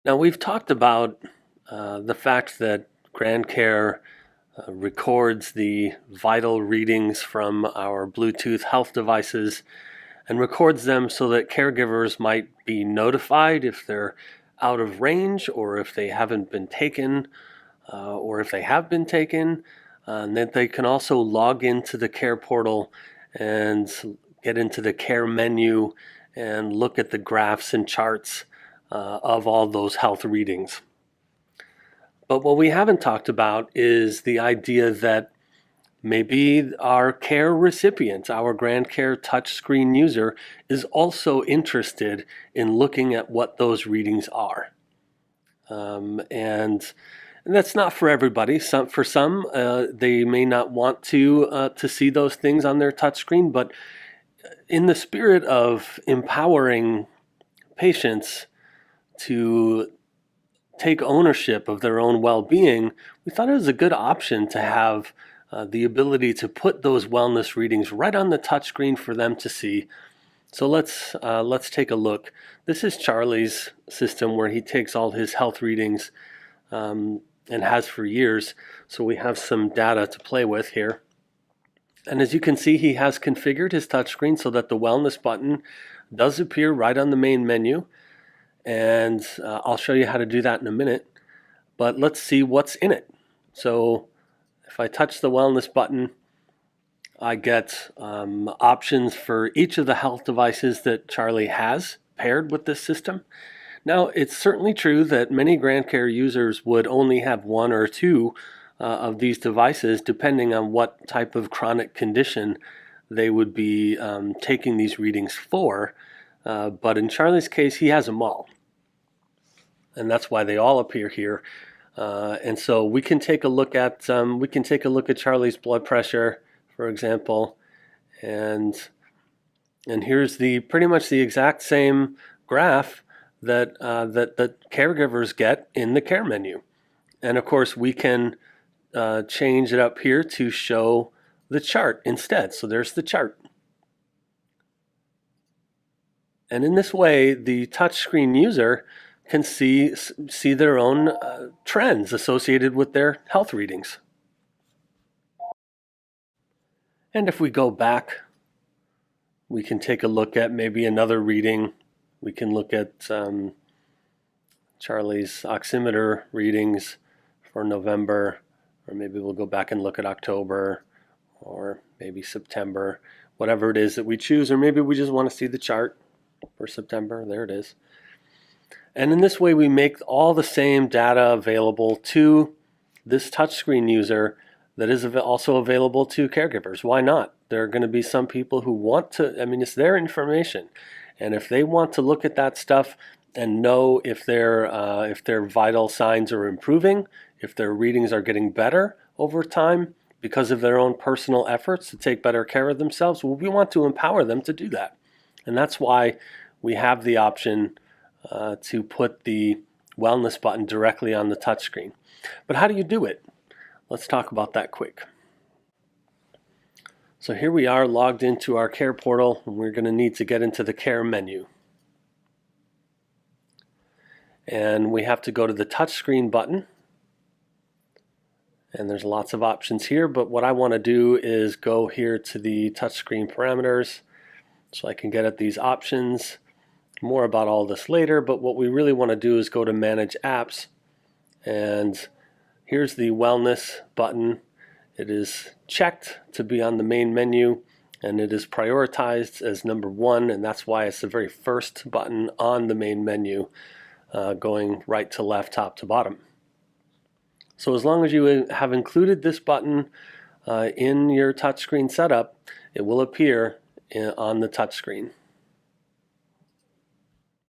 Now, we've talked about the fact that GrandCare records the vital readings from our Bluetooth health devices and records them so that caregivers might be notified if they're out of range or if they haven't been taken or if they have been taken, and that they can also log into the care portal and get into the care menu and look at the graphs and charts of all those health readings. But what we haven't talked about is the idea that maybe our care recipient, our GrandCare touchscreen user, is also interested in looking at what those readings are. And that's not for everybody. For some, they may not want to see those things on their touchscreen, but in the spirit of empowering patients to take ownership of their own well-being, we thought it was a good option to have the ability to put those wellness readings right on the touchscreen for them to see. So let's take a look. This is Charlie's system where he takes all his health readings and has for years. So we have some data to play with here. And as you can see, he has configured his touchscreen so that the wellness button does appear right on the main menu. And I'll show you how to do that in a minute. But let's see what's in it. So if I touch the wellness button, I get options for each of the health devices that Charlie has paired with this system. Now, it's certainly true that many GrandCare users would only have one or two of these devices, depending on what type of chronic condition they would be taking these readings for. But in Charlie's case, he has them all. And that's why they all appear here. And so we can take a look at Charlie's blood pressure, for example, and here's pretty much the exact same graph that caregivers get in the care menu. And of course, we can change it up here to show the chart instead. So there's the chart. And in this way, the touchscreen user can see their own trends associated with their health readings. And if we go back, we can take a look at maybe another reading. We can look at Charlie's oximeter readings for November, or maybe we'll go back and look at October, or maybe September, whatever it is that we choose, or maybe we just want to see the chart for September. There it is. And in this way, we make all the same data available to this touchscreen user that is also available to caregivers. Why not? There are going to be some people who want to, it's their information. And if they want to look at that stuff and know if their vital signs are improving, if their readings are getting better over time because of their own personal efforts to take better care of themselves, well, we want to empower them to do that. And that's why we have the option to put the wellness button directly on the touchscreen. But how do you do it? Let's talk about that quick. So here we are logged into our care portal, and we're going to need to get into the care menu. And we have to go to the touchscreen button. And there's lots of options here, but what I want to do is go here to the touchscreen parameters so I can get at these options. More about all this later, but what we really want to do is go to Manage Apps, and here's the Wellness button. It is checked to be on the main menu, and it is prioritized as number 1, and that's why it's the very first button on the main menu, going right to left, top to bottom. So as long as you have included this button in your touchscreen setup, it will appear on the touchscreen.